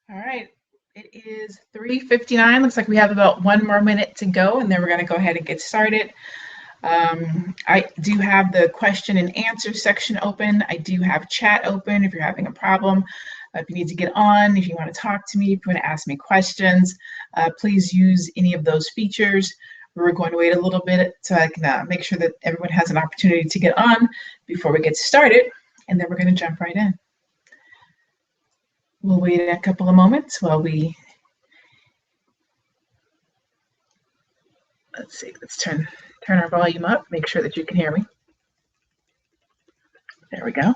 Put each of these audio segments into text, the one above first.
All right, it is 3:59. Looks like we have about 1 more minute to go, and then we're going to go ahead and get started. I do have the question and answer section open. I do have chat open if you're having a problem. If you need to get on, if you want to talk to me, if you want to ask me questions, please use any of those features. We're going to wait a little bit so I can make sure that everyone has an opportunity to get on before we get started, and then we're going to jump right in. We'll wait a couple of moments while we, let's see, let's turn our volume up, make sure that you can hear me. There we go. All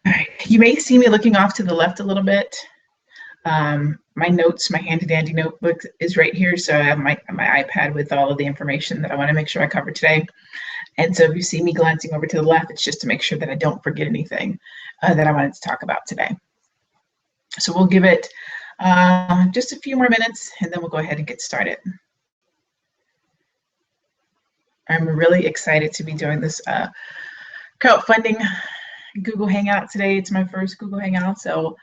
right, you may see me looking off to the left a little bit. My notes, my handy dandy notebook is right here, so I have my iPad with all of the information that I want to make sure I cover today. And so if you see me glancing over to the left, it's just to make sure that I don't forget anything that I wanted to talk about today. So we'll give it just a few more minutes, and then we'll go ahead and get started. I'm really excited to be doing this crowdfunding Google Hangout today. It's my first Google Hangout, so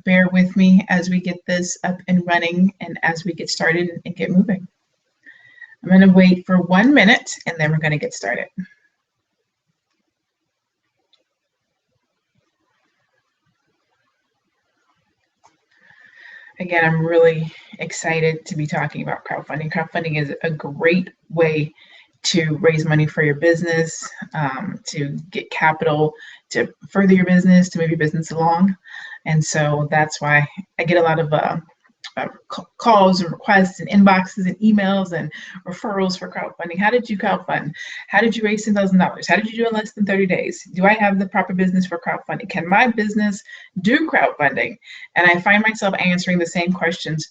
bear with me as we get this up and running and as we get started and get moving. I'm going to wait for 1 minute, and then we're going to get started. Again, I'm really excited to be talking about crowdfunding. Crowdfunding is a great way to raise money for your business, to get capital, to further your business, to move your business along. And so that's why I get a lot of calls and requests and inboxes and emails and referrals for crowdfunding. How did you crowdfund? How did you raise $10,000? How did you do it in less than 30 days? Do I have the proper business for crowdfunding? Can my business do crowdfunding? And I find myself answering the same questions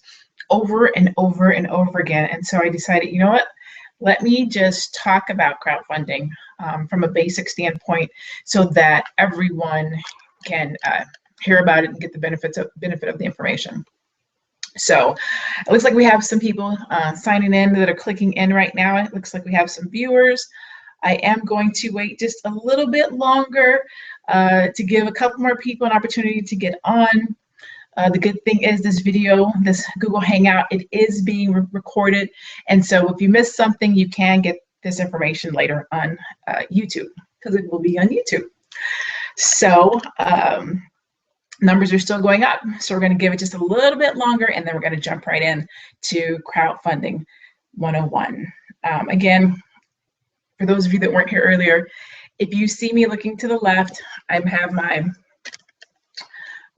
over and over and over again. And so I decided, you know what? Let me just talk about crowdfunding from a basic standpoint so that everyone can hear about it and get the benefit of the information. So it looks like we have some people signing in that are clicking in right now. It looks like we have some viewers. I am going to wait just a little bit longer to give a couple more people an opportunity to get on. The good thing is this video, this Google Hangout, it is being recorded. And so if you missed something, you can get this information later on YouTube, because it will be on YouTube. So numbers are still going up. So we're going to give it just a little bit longer, and then we're going to jump right in to Crowdfunding 101. Again, for those of you that weren't here earlier, if you see me looking to the left, I have my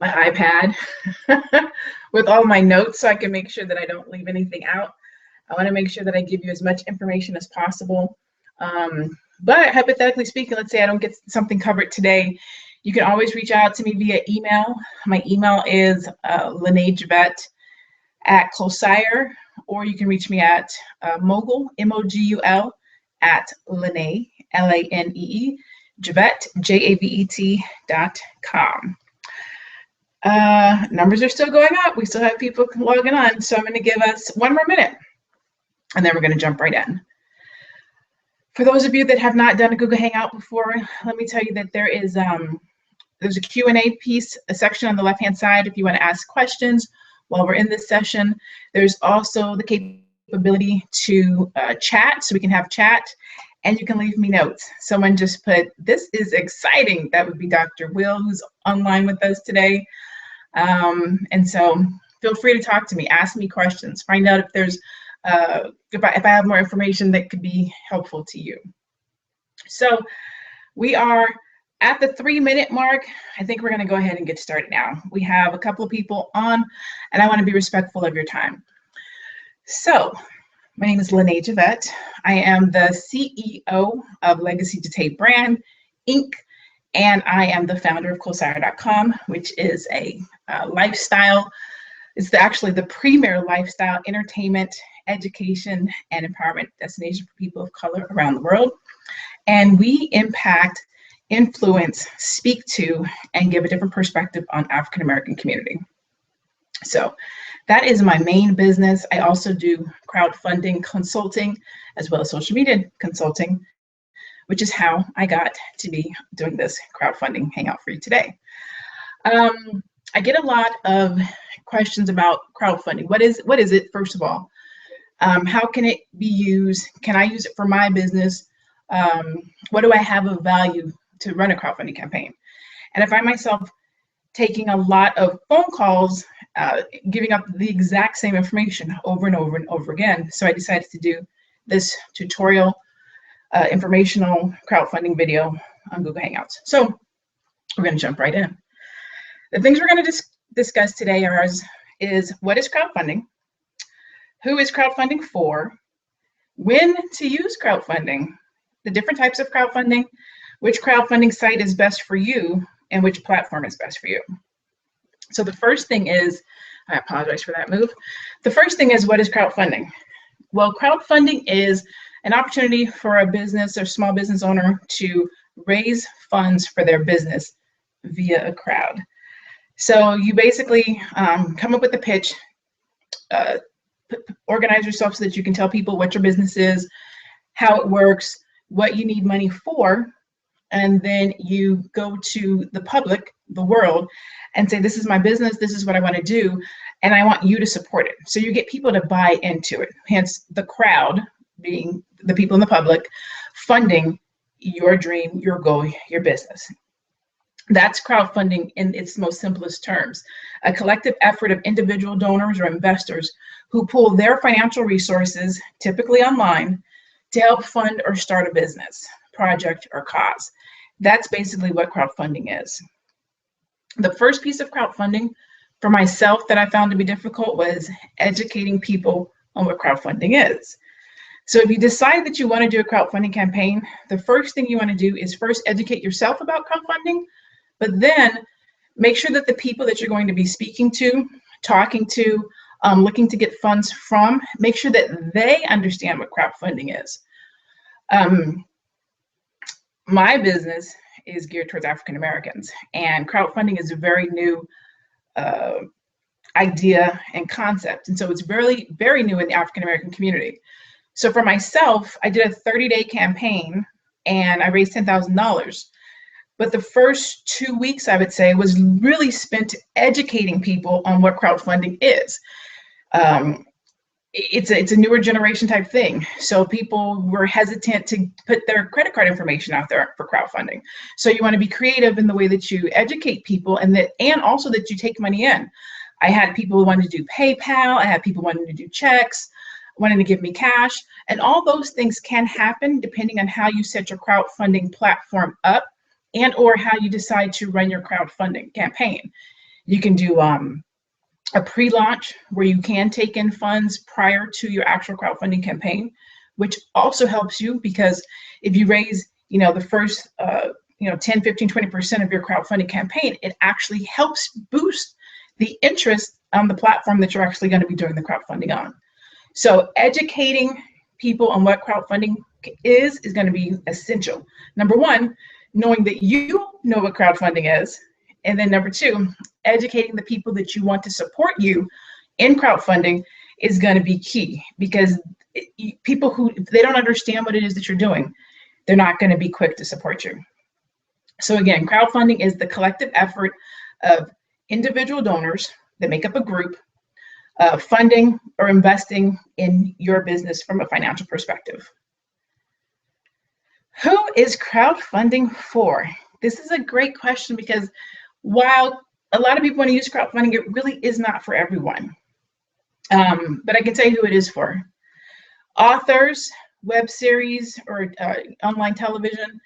iPad with all my notes so I can make sure that I don't leave anything out. I want to make sure that I give you as much information as possible. But hypothetically speaking, let's say I don't get something covered today, you can always reach out to me via email. My email is LeneeJavette@Closire, or you can reach me at mogul, M-O-G-U-L, at Lenee, L-A-N-E-E, Javette, Javet.com. Numbers are still going up. We still have people logging on, so I'm going to give us 1 more minute, and then we're going to jump right in. For those of you that have not done a Google Hangout before, let me tell you that there's a Q&A piece, a section on the left-hand side if you want to ask questions while we're in this session. There's also the capability to chat, so we can have chat, and you can leave me notes. Someone just put, "This is exciting." That would be Dr. Will, who's online with us today. And so feel free to talk to me, ask me questions, find out if there's if I have more information that could be helpful to you. So we are at the 3-minute mark. I think we're going to go ahead and get started now. We have a couple of people on, and I want to be respectful of your time. So my name is Lenee Javette. I am the CEO of Legacy to Tape Brand, Inc., and I am the founder of Closire.com, which is a lifestyle. It's actually the premier lifestyle, entertainment, education, and empowerment destination for people of color around the world. And we impact, influence, speak to, and give a different perspective on African American community. So that is my main business. I also do crowdfunding consulting as well as social media consulting, which is how I got to be doing this crowdfunding hangout for you today. I get a lot of questions about crowdfunding. What is it, first of all? How can it be used? Can I use it for my business? What do I have of value to run a crowdfunding campaign? And I find myself taking a lot of phone calls, giving up the exact same information over and over and over again. So I decided to do this tutorial, informational crowdfunding video on Google Hangouts. So we're going to jump right in. The things we're going to discuss today is what is crowdfunding, who is crowdfunding for, when to use crowdfunding, the different types of crowdfunding, which crowdfunding site is best for you, and which platform is best for you. So the first thing is, I apologize for that move. The first thing is, what is crowdfunding? Well, crowdfunding is an opportunity for a business or small business owner to raise funds for their business via a crowd. So you basically come up with a pitch, organize yourself so that you can tell people what your business is, how it works, what you need money for, and then you go to the public, the world, and say, this is my business, this is what I want to do, and I want you to support it. So you get people to buy into it, hence the crowd being the people in the public funding your dream, your goal, your business. That's crowdfunding in its most simplest terms, a collective effort of individual donors or investors who pool their financial resources, typically online, to help fund or start a business, project, or cause. That's basically what crowdfunding is. The first piece of crowdfunding for myself that I found to be difficult was educating people on what crowdfunding is. So if you decide that you want to do a crowdfunding campaign, the first thing you want to do is first educate yourself about crowdfunding, but then make sure that the people that you're going to be speaking to, talking to, looking to get funds from, make sure that they understand what crowdfunding is. My business is geared towards African Americans, and crowdfunding is a very new idea and concept. And so it's very, very new in the African American community. So for myself, I did a 30-day campaign and I raised $10,000. But the first 2 weeks, I would say, was really spent educating people on what crowdfunding is. It's a newer generation type thing. So people were hesitant to put their credit card information out there for crowdfunding. So you want to be creative in the way that you educate people, and also that you take money in. I had people who wanted to do PayPal. I had people wanting to do checks, wanting to give me cash, and all those things can happen depending on how you set your crowdfunding platform up and or how you decide to run your crowdfunding campaign. You can do a pre-launch where you can take in funds prior to your actual crowdfunding campaign, which also helps you, because if you raise, the first 10, 15, 20% of your crowdfunding campaign, it actually helps boost the interest on the platform that you're actually going to be doing the crowdfunding on. So educating people on what crowdfunding is going to be essential. Number one, knowing that you know what crowdfunding is. And then number two, educating the people that you want to support you in crowdfunding is going to be key, because people who, if they don't understand what it is that you're doing, they're not going to be quick to support you. So again, crowdfunding is the collective effort of individual donors that make up a group, funding or investing in your business from a financial perspective. Who is crowdfunding for? This is a great question, because while a lot of people want to use crowdfunding, it really is not for everyone. But I can tell you who it is for. Authors, web series, or online television,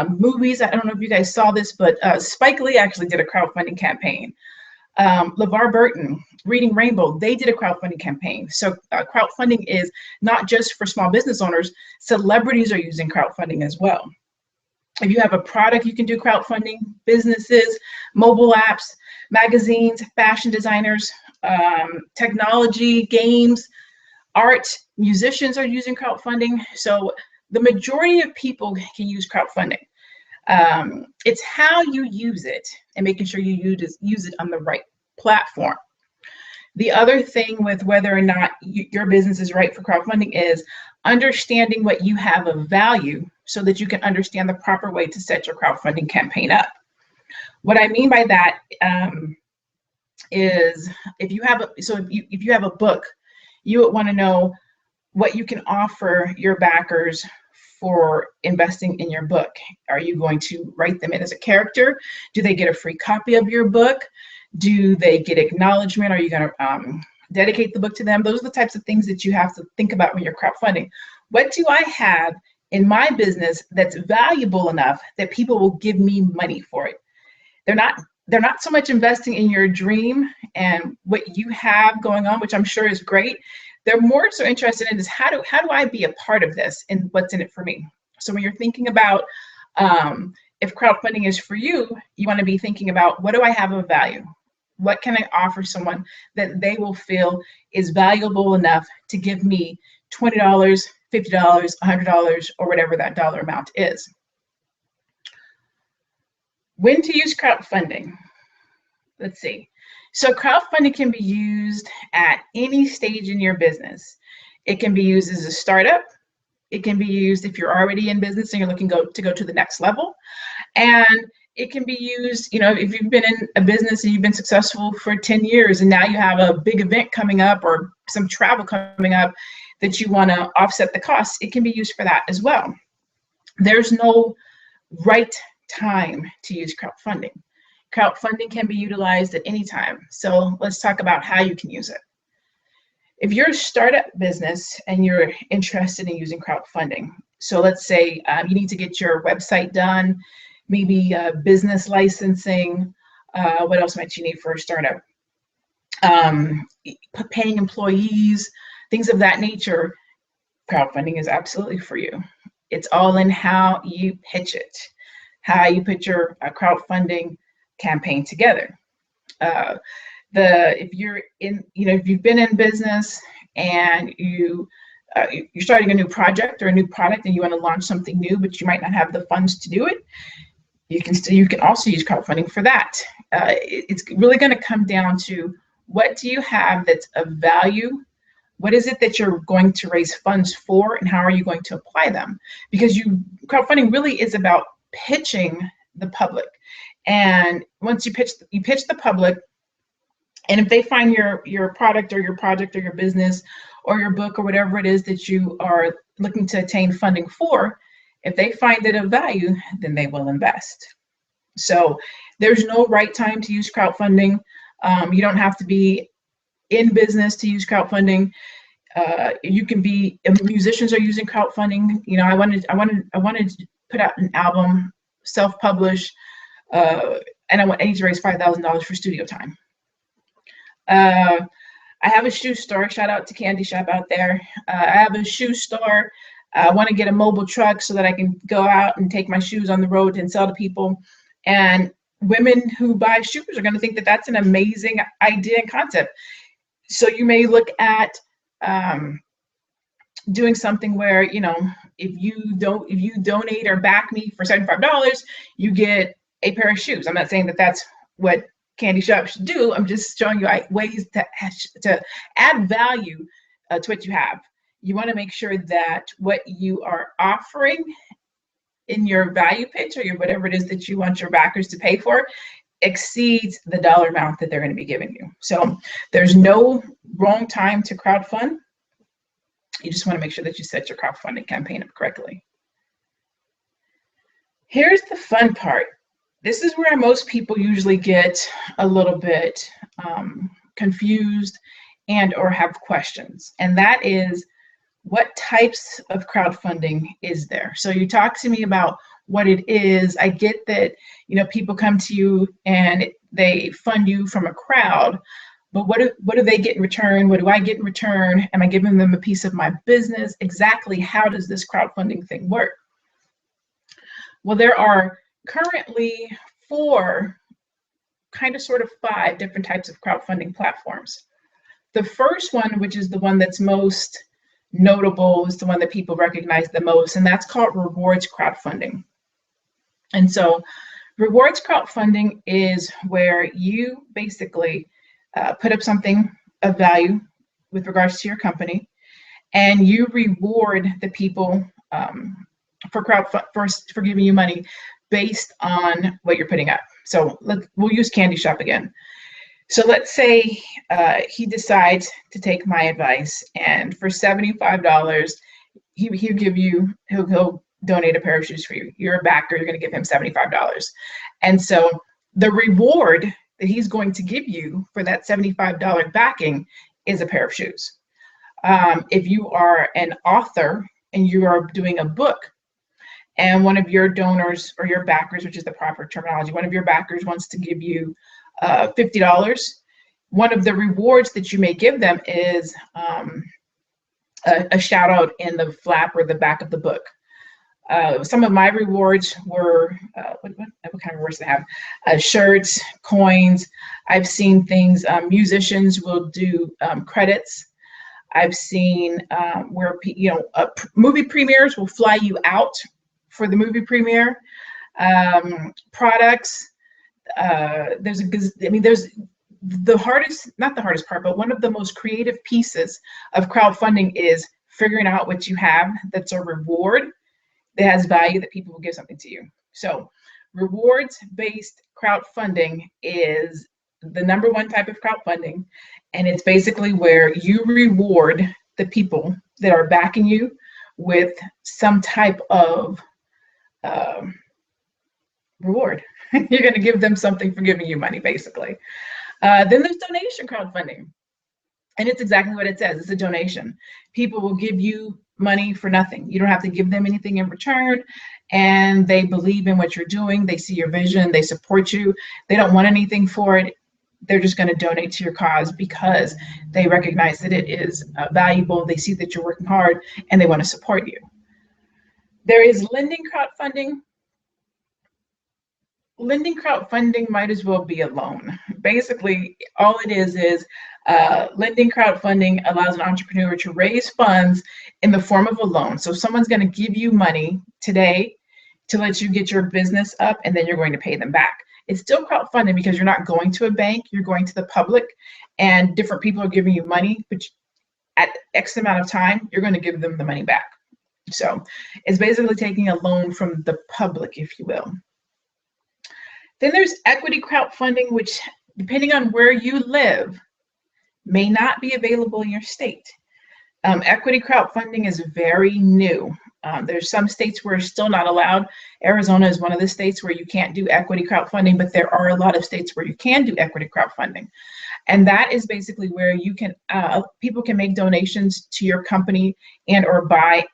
movies. I don't know if you guys saw this, but Spike Lee actually did a crowdfunding campaign. LeVar Burton, Reading Rainbow, they did a crowdfunding campaign. So crowdfunding is not just for small business owners. Celebrities are using crowdfunding as well. If you have a product, you can do crowdfunding. Businesses, mobile apps, magazines, fashion designers, technology, games, art, musicians are using crowdfunding. So the majority of people can use crowdfunding. It's how you use it and making sure you use it on the right platform. The other thing with whether or not your business is right for crowdfunding is understanding what you have of value so that you can understand the proper way to set your crowdfunding campaign up. What I mean by that, is if you have if you have a book, you would want to know what you can offer your backers for investing in your book. Are you going to write them in as a character? Do they get a free copy of your book? Do they get acknowledgement? Are you going to dedicate the book to them? Those are the types of things that you have to think about when you're crowdfunding. What do I have in my business that's valuable enough that people will give me money for it? They're not so much investing in your dream and what you have going on, which I'm sure is great. They're more so interested in is how do I be a part of this and what's in it for me? So when you're thinking about if crowdfunding is for you, you want to be thinking about, what do I have of value? What can I offer someone that they will feel is valuable enough to give me $20, $50, $100, or whatever that dollar amount is? When to use crowdfunding? Let's see. So crowdfunding can be used at any stage in your business. It can be used as a startup. It can be used if you're already in business and you're looking to go to the next level. And it can be used, if you've been in a business and you've been successful for 10 years and now you have a big event coming up or some travel coming up that you want to offset the costs, it can be used for that as well. There's no right time to use crowdfunding. Crowdfunding can be utilized at any time. So let's talk about how you can use it. If you're a startup business and you're interested in using crowdfunding, so let's say you need to get your website done, maybe business licensing, what else might you need for a startup? Paying employees, things of that nature, crowdfunding is absolutely for you. It's all in how you pitch it, how you put your crowdfunding campaign together. If you've been in business and you're starting a new project or a new product and you want to launch something new, but you might not have the funds to do it, you can also use crowdfunding for that. It's really going to come down to, what do you have that's of value? What is it that you're going to raise funds for, and how are you going to apply them? Because crowdfunding really is about pitching the public. And once you pitch the public, and if they find your product or your project or your business or your book or whatever it is that you are looking to attain funding for, if they find it of value, then they will invest. So there's no right time to use crowdfunding. You don't have to be in business to use crowdfunding. You can be, musicians are using crowdfunding. I wanted to put out an album, self-publish, and I need to raise $5,000 for studio time. I have a shoe store. Shout out to Candy Shop out there. I have a shoe store. I want to get a mobile truck so that I can go out and take my shoes on the road and sell to people. And women who buy shoes are going to think that that's an amazing idea and concept. So you may look at doing something where, if you donate or back me for $75, you get a pair of shoes. I'm not saying that that's what Candy Shop should do. I'm just showing you ways to add value to what you have. You want to make sure that what you are offering in your value pitch or whatever it is that you want your backers to pay for exceeds the dollar amount that they're going to be giving you. So there's no wrong time to crowdfund. You just want to make sure that you set your crowdfunding campaign up correctly. Here's the fun part. This is where most people usually get a little bit confused and or have questions. And that is, what types of crowdfunding is there? So you talk to me about what it is. I get that, people come to you and they fund you from a crowd, but what do they get in return? What do I get in return? Am I giving them a piece of my business? Exactly how does this crowdfunding thing work? Well, there are currently 4, sort of 5 different types of crowdfunding platforms. The first one, which is the one that's most notable, is the one that people recognize the most, and that's called rewards crowdfunding. And so rewards crowdfunding is where you basically put up something of value with regards to your company, and you reward the people for giving you money based on what you're putting up. So we'll use Candy Shop again. So let's say he decides to take my advice, and for $75, he'll donate a pair of shoes for you. You're a backer, you're going to give him $75. And so the reward that he's going to give you for that $75 backing is a pair of shoes. If you are an author and you are doing a book, and one of your donors or your backers, which is the proper terminology, one of your backers wants to give you $50, one of the rewards that you may give them is a shout out in the flap or the back of the book. Some of my rewards were, what kind of rewards do they have? Shirts, coins. I've seen things, musicians will do credits. I've seen where, movie premieres will fly you out for the movie premiere. Products, there's the hardest, not the hardest part, but one of the most creative pieces of crowdfunding is figuring out what you have that's a reward that has value that people will give something to you. So rewards-based crowdfunding is the number one type of crowdfunding, and it's basically where you reward the people that are backing you with some type of reward. You're going to give them something for giving you money, basically. Then there's donation crowdfunding, and it's exactly what it says. It's a donation. People will give you money for nothing. You don't have to give them anything in return, and they believe in what you're doing. They see your vision. They support you. They don't want anything for it. They're just going to donate to your cause because they recognize that it is valuable. They see that you're working hard, and they want to support you. There is lending crowdfunding. Lending crowdfunding might as well be a loan. Basically, all it is lending crowdfunding allows an entrepreneur to raise funds in the form of a loan. So someone's going to give you money today to let you get your business up, and then you're going to pay them back. It's still crowdfunding because you're not going to a bank, you're going to the public, and different people are giving you money, but at X amount of time, you're going to give them the money back. So it's basically taking a loan from the public, if you will. Then there's equity crowdfunding, which, depending on where you live, may not be available in your state. Equity crowdfunding is very new. There's some states where it's still not allowed. Arizona is one of the states where you can't do equity crowdfunding, but there are a lot of states where you can do equity crowdfunding. And that is basically where you can, people can make donations to your company and or buy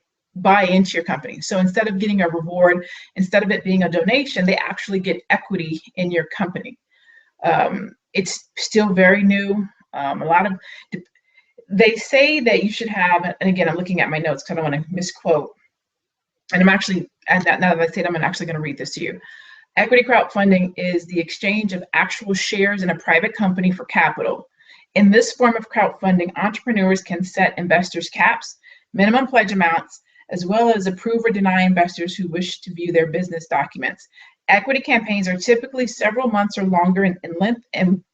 into your company. So instead of getting a reward, instead of it being a donation, they actually get equity in your company. It's still very new. They say that you should have, and again, I'm looking at my notes because I don't want to misquote. And I'm actually, now that I said, I'm actually going to read this to you. Equity crowdfunding is the exchange of actual shares in a private company for capital. In this form of crowdfunding, entrepreneurs can set investors' caps, minimum pledge amounts, as well as approve or deny investors who wish to view their business documents. Equity campaigns are typically several months or longer in length and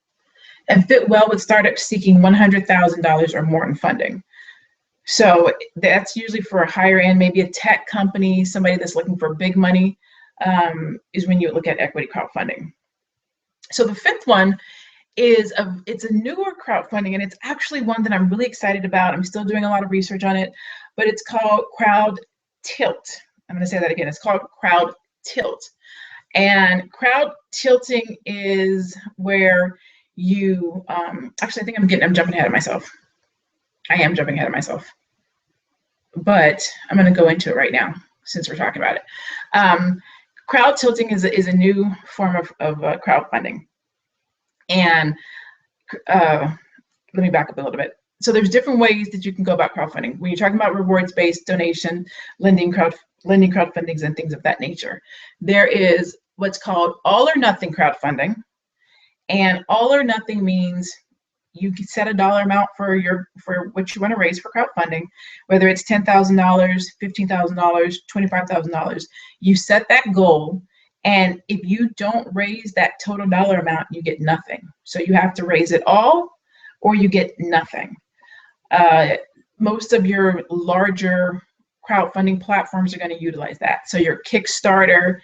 fit well with startups seeking $100,000 or more in funding. So that's usually for a higher end, maybe a tech company, somebody that's looking for big money, is when you look at equity crowdfunding. So the fifth one is it's a newer crowdfunding, and it's actually one that I'm really excited about. I'm still doing a lot of research on it, but it's called Crowd Tilt. I'm going to say that again. It's called Crowd Tilt. And crowd tilting is where you, actually, I think I'm jumping ahead of myself. I am jumping ahead of myself, but I'm going to go into it right now since we're talking about it. Crowd tilting is a new form of crowdfunding. And let me back up a little bit. So there's different ways that you can go about crowdfunding. When you're talking about rewards-based donation, lending crowdfundings, and things of that nature, there is what's called all or nothing crowdfunding. And all or nothing means you can set a dollar amount for what you want to raise for crowdfunding, whether it's $10,000, $15,000, $25,000. You set that goal, and if you don't raise that total dollar amount, you get nothing. So you have to raise it all, or you get nothing. Most of your larger crowdfunding platforms are going to utilize that. So your Kickstarter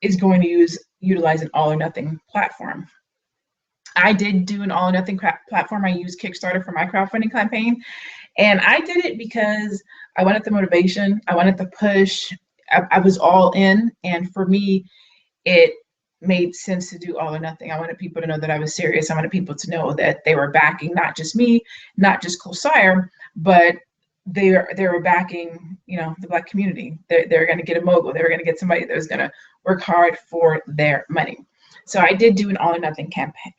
is going to utilize an all or nothing platform. I did do an all or nothing platform. I used Kickstarter for my crowdfunding campaign. And I did it because I wanted the motivation. I wanted the push. I was all in. And for me, it made sense to do all or nothing. I wanted people to know that I was serious. I wanted people to know that they were backing not just me, not just Sire, but they were backing, you know, the Black community. They're going to get a mogul. They were going to get somebody that was going to work hard for their money. So I did do an all or nothing campaign,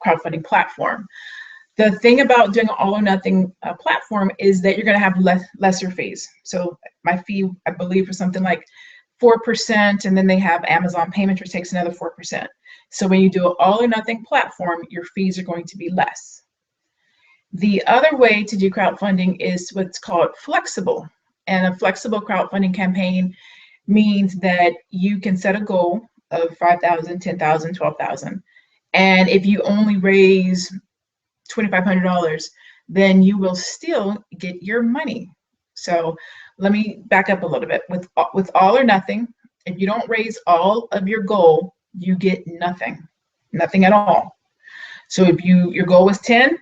crowdfunding platform. The thing about doing an all or nothing platform is that you're going to have lesser fees. So my fee, I believe, was something like 4%, and then they have Amazon payments, which takes another 4%. So when you do an all or nothing platform, your fees are going to be less. The other way to do crowdfunding is what's called flexible. And a flexible crowdfunding campaign means that you can set a goal of $5,000, $10,000, $12,000. And if you only raise $2,500, then you will still get your money. So let me back up a little bit. With all or nothing, if you don't raise all of your goal, you get nothing at all. So if your goal was 10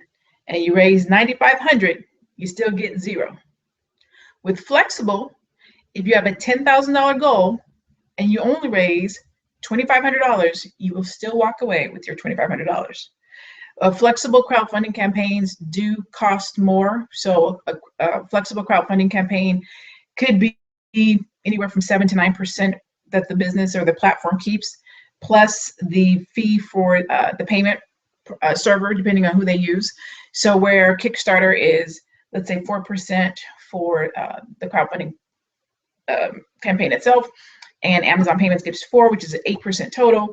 and you raise 9,500, you still get 0. With flexible, if you have a $10,000 goal and you only raise $2,500, you will still walk away with your $2,500. Flexible crowdfunding campaigns do cost more. So a flexible crowdfunding campaign could be anywhere from 7 to 9% that the business or the platform keeps, plus the fee for the payment server, depending on who they use. So where Kickstarter is, let's say 4% for the crowdfunding campaign itself, and Amazon Payments gives 4%, which is an 8% total.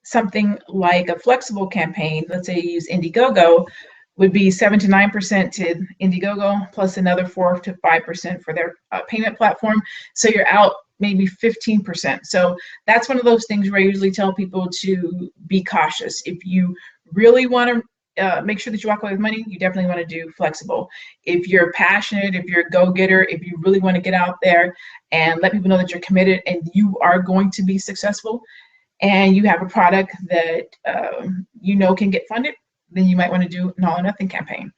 Something like a flexible campaign, let's say you use Indiegogo, would be 7 to 9% to Indiegogo, plus another 4 to 5% for their payment platform. So you're out maybe 15%. So that's one of those things where I usually tell people to be cautious. If you really want to make sure that you walk away with money, you definitely want to do flexible. If you're passionate, if you're a go-getter, if you really want to get out there and let people know that you're committed and you are going to be successful, and you have a product that you know can get funded, then you might want to do an all or nothing campaign.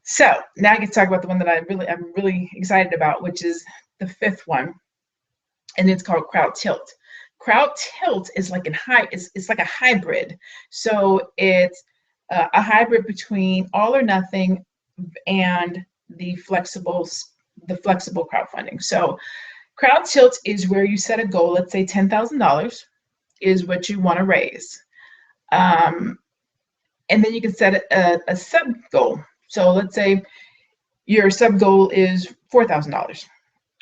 So now I get to talk about the one that I'm really excited about, which is the 5th one, and it's called Crowd Tilt. Crowd Tilt is like it's like a hybrid. So it's a hybrid between all or nothing and the flexible crowdfunding. So Crowd Tilt is where you set a goal, let's say $10,000 is what you want to raise. And then you can set a sub goal. So let's say your sub goal is $4,000.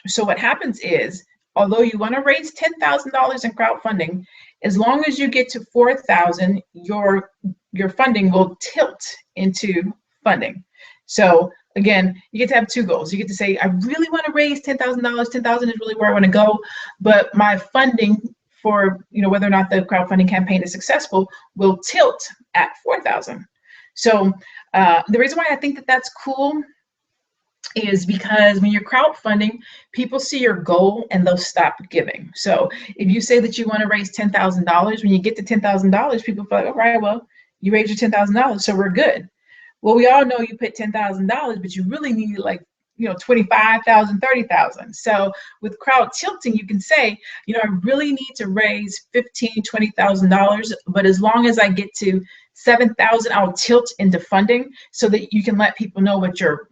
So what happens is, although you want to raise $10,000 in crowdfunding, as long as you get to 4,000, your funding will tilt into funding. So again, you get to have 2 goals. You get to say, I really want to raise $10,000. $10,000 is really where I want to go, but my funding for whether or not the crowdfunding campaign is successful will tilt at 4,000. So the reason why I think that that's cool is because when you're crowdfunding, people see your goal and they'll stop giving. So if you say that you want to raise $10,000, when you get to $10,000, people feel like, all right, well, you raised your $10,000, so we're good. Well, we all know you put $10,000, but you really need like 25,000, 30,000. So with crowd tilting, you can say, I really need to raise $15,000, $20,000, but as long as I get to 7,000, I'll tilt into funding so that you can let people know what your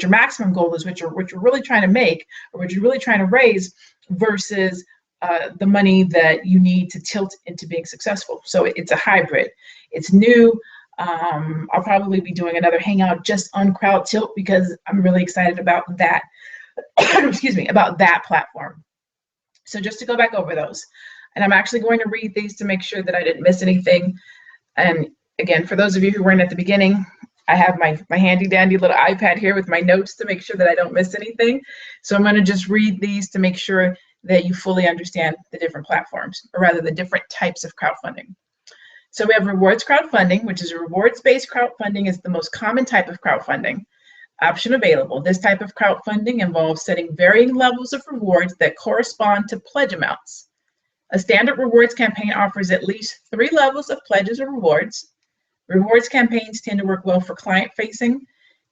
maximum goal is, what you're really trying to make, or what you're really trying to raise versus the money that you need to tilt into being successful. So it's a hybrid. It's new. I'll probably be doing another hangout just on Crowd Tilt because I'm really excited about that. Excuse me, about that platform. So just to go back over those, and I'm actually going to read these to make sure that I didn't miss anything. And again, for those of you who weren't at the beginning, I have my handy dandy little iPad here with my notes to make sure that I don't miss anything. So I'm going to just read these to make sure that you fully understand the different platforms, or rather the different types of crowdfunding. So we have rewards crowdfunding, which is a rewards-based crowdfunding is the most common type of crowdfunding option available. This type of crowdfunding involves setting varying levels of rewards that correspond to pledge amounts. A standard rewards campaign offers at least 3 levels of pledges or rewards. Rewards campaigns tend to work well for client-facing,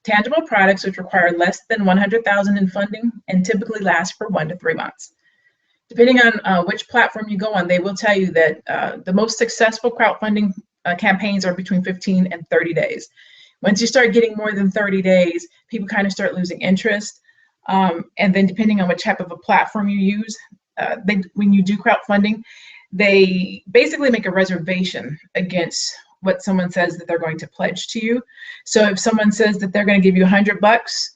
tangible products which require less than $100,000 in funding and typically last for 1 to 3 months. Depending on which platform you go on, they will tell you that the most successful crowdfunding campaigns are between 15 and 30 days. Once you start getting more than 30 days, people kind of start losing interest. And then depending on what type of a platform you use, when you do crowdfunding, they basically make a reservation against what someone says that they're going to pledge to you. So if someone says that they're going to give you $100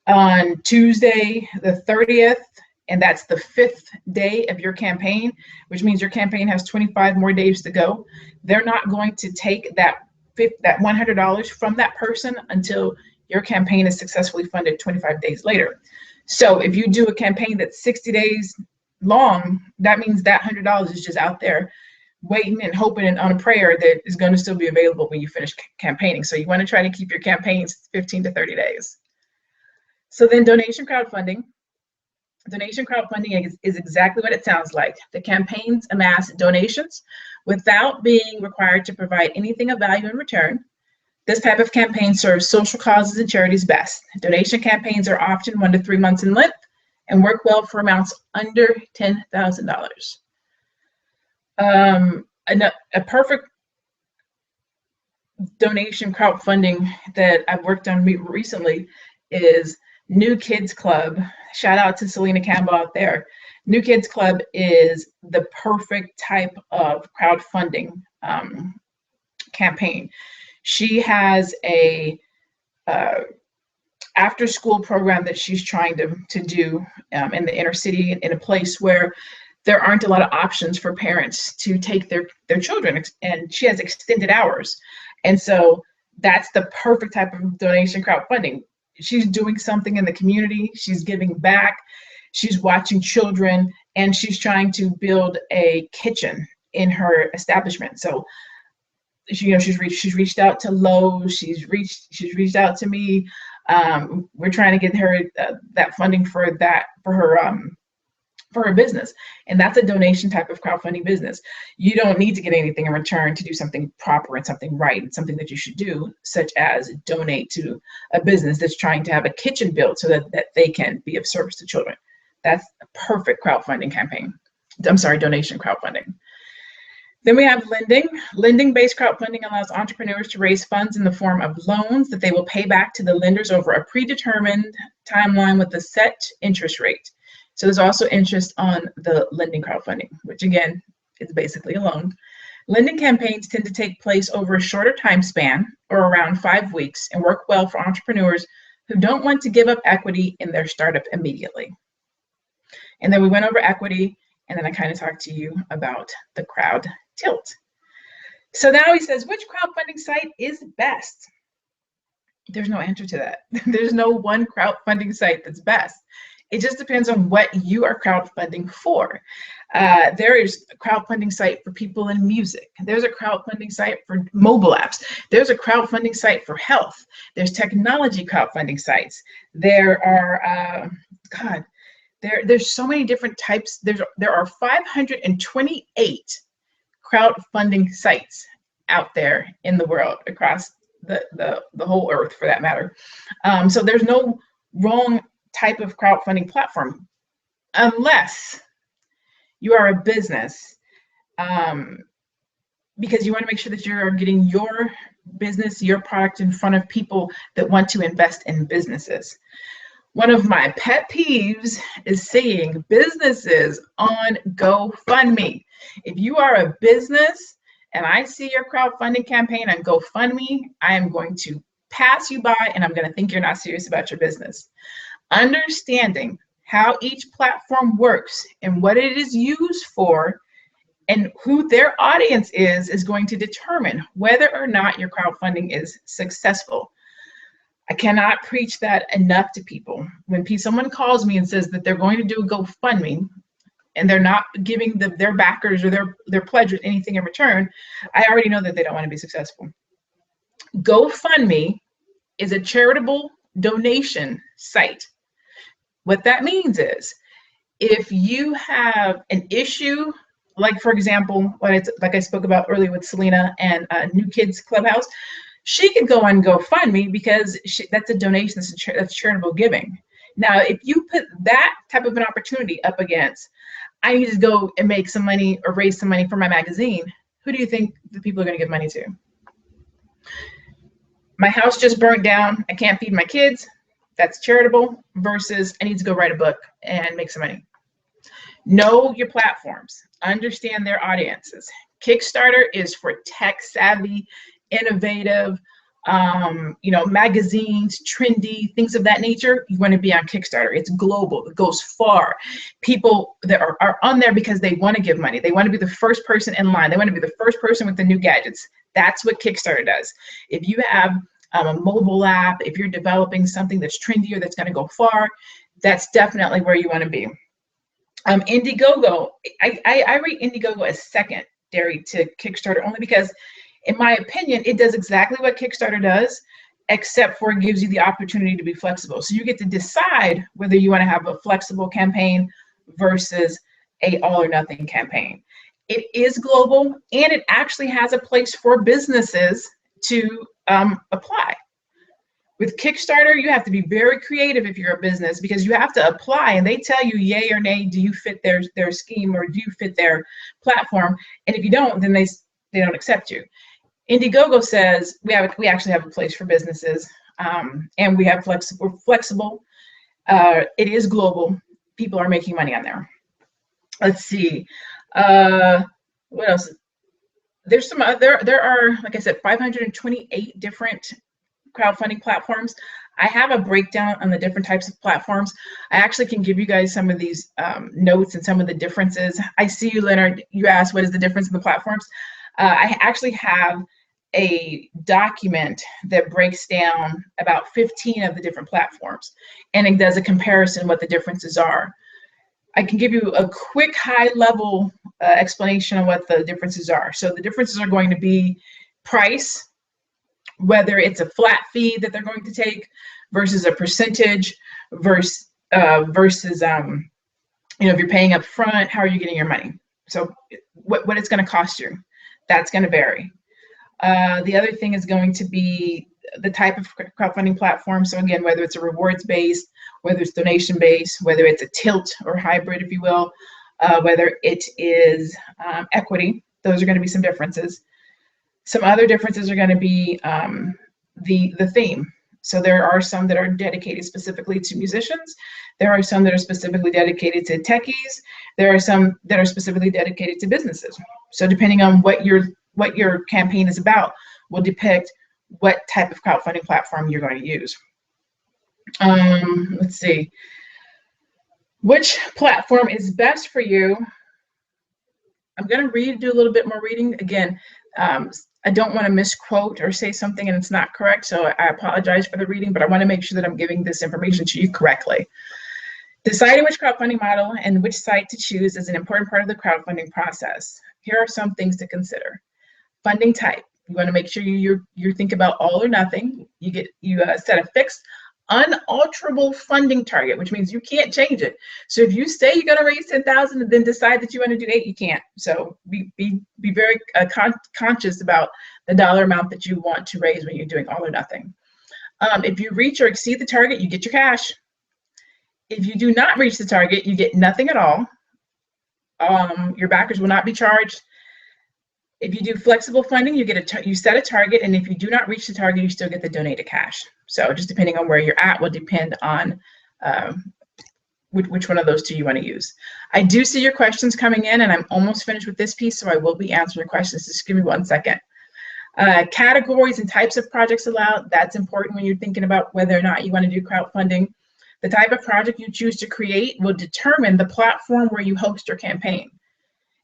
on Tuesday the 30th, and that's the 5th day of your campaign, which means your campaign has 25 more days to go, they're not going to take that $100 from that person until your campaign is successfully funded 25 days later. So if you do a campaign that's 60 days long, that means that $100 is just out there waiting and hoping and on a prayer that is going to still be available when you finish campaigning. So you want to try to keep your campaigns 15 to 30 days. So then donation crowdfunding. Donation crowdfunding is exactly what it sounds like. The campaigns amass donations without being required to provide anything of value in return. This type of campaign serves social causes and charities best. Donation campaigns are often 1 to 3 months in length and work well for amounts under $10,000. A perfect donation crowdfunding that I've worked on recently is New Kids Club. Shout out to Selena Campbell out there. New Kids Club is the perfect type of crowdfunding campaign. She has a after school program that she's trying to do in the inner city, in a place where there aren't a lot of options for parents to take their children, and she has extended hours. And so that's the perfect type of donation crowdfunding. She's doing something in the community, she's giving back, she's watching children, and she's trying to build a kitchen in her establishment. So she's reached out to Lowe's, she's reached out to me. We're trying to get her that funding for her business, and that's a donation type of crowdfunding business. You don't need to get anything in return to do something proper and something right and something that you should do, such as donate to a business that's trying to have a kitchen built so that they can be of service to children. That's a perfect crowdfunding campaign. I'm sorry, donation crowdfunding. Then we have lending. Lending-based crowdfunding allows entrepreneurs to raise funds in the form of loans that they will pay back to the lenders over a predetermined timeline with a set interest rate. So there's also interest on the lending crowdfunding, which again, is basically a loan. Lending campaigns tend to take place over a shorter time span, or around 5 weeks, and work well for entrepreneurs who don't want to give up equity in their startup immediately. And then we went over equity, and then I kind of talked to you about the crowd tilt. So now he says, which crowdfunding site is best? There's no answer to that. There's no one crowdfunding site that's best. It just depends on what you are crowdfunding for. There is a crowdfunding site for people in music. There's a crowdfunding site for mobile apps. There's a crowdfunding site for health. There's technology crowdfunding sites. There are, there's so many different types. There are 528 crowdfunding sites out there in the world, across the whole earth for that matter. So there's no wrong type of crowdfunding platform, unless you are a business, because you want to make sure that you're getting your business, your product in front of people that want to invest in businesses. One of my pet peeves is seeing businesses on GoFundMe. If you are a business and I see your crowdfunding campaign on GoFundMe, I am going to pass you by and I'm going to think you're not serious about your business. Understanding how each platform works and what it is used for and who their audience is going to determine whether or not your crowdfunding is successful. I cannot preach that enough to people. When someone calls me and says that they're going to do a GoFundMe and they're not giving their backers or their pledgers anything in return, I already know that they don't want to be successful. GoFundMe is a charitable donation site. What that means is, if you have an issue like for example, like I spoke about earlier with Selena and New Kids Clubhouse, she could go on GoFundMe because that's a donation, that's charitable giving. Now, if you put that type of an opportunity up against, I need to go and make some money or raise some money for my magazine, who do you think the people are going to give money to? My house just burnt down, I can't feed my kids, that's charitable, versus I need to go write a book and make some money. Know your platforms, understand their audiences. Kickstarter is for tech savvy, innovative, magazines, trendy, things of that nature. You want to be on Kickstarter. It's global, it goes far. People that are on there because they want to give money. They want to be the first person in line. They want to be the first person with the new gadgets. That's what Kickstarter does. If you have a mobile app, if you're developing something that's trendy or that's going to go far, that's definitely where you want to be. Indiegogo, I rate Indiegogo as secondary to Kickstarter only because, in my opinion, it does exactly what Kickstarter does, except for it gives you the opportunity to be flexible. So you get to decide whether you want to have a flexible campaign versus a all or nothing campaign. It is global, and it actually has a place for businesses to apply. With Kickstarter, you have to be very creative if you're a business, because you have to apply and they tell you yay or nay, do you fit their scheme or do you fit their platform? And if you don't, then they don't accept you. Indiegogo says we actually have a place for businesses, and we have flexible. It is global. People are making money on there. Let's see. What else? There's some other. There are, like I said, 528 different crowdfunding platforms. I have a breakdown on the different types of platforms. I actually can give you guys some of these notes and some of the differences. I see you, Leonard. You asked what is the difference in the platforms. I actually have a document that breaks down about 15 of the different platforms, and it does a comparison what the differences are. I can give you a quick high-level explanation of what the differences are. So the differences are going to be price, whether it's a flat fee that they're going to take versus a percentage versus if you're paying up front, how are you getting your money? So what it's going to cost you, that's going to vary. The other thing is going to be the type of crowdfunding platform. So again, whether it's a rewards-based, whether it's donation-based, whether it's a tilt or hybrid, if you will, whether it is equity, those are going to be some differences. Some other differences are going to be the theme. So there are some that are dedicated specifically to musicians. There are some that are specifically dedicated to techies. There are some that are specifically dedicated to businesses. So depending on what your campaign is about will depict what type of crowdfunding platform you're going to use. Let's see. Which platform is best for you? I'm going to do a little bit more reading. Again, I don't want to misquote or say something and it's not correct, so I apologize for the reading, but I want to make sure that I'm giving this information to you correctly. Deciding which crowdfunding model and which site to choose is an important part of the crowdfunding process. Here are some things to consider. Funding type. You want to make sure you think about all or nothing. You set a fixed, unalterable funding target, which means you can't change it. So if you say you're going to raise 10,000 and then decide that you want to do 8, you can't. So be very conscious about the dollar amount that you want to raise when you're doing all or nothing. If you reach or exceed the target, you get your cash. If you do not reach the target, you get nothing at all. Your backers will not be charged. If you do flexible funding, you set a target, and if you do not reach the target, you still get the donated cash. So just depending on where you're at will depend on which one of those two you want to use. I do see your questions coming in, and I'm almost finished with this piece, so I will be answering your questions. Just give me 1 second. Categories and types of projects allowed. That's important when you're thinking about whether or not you want to do crowdfunding. The type of project you choose to create will determine the platform where you host your campaign.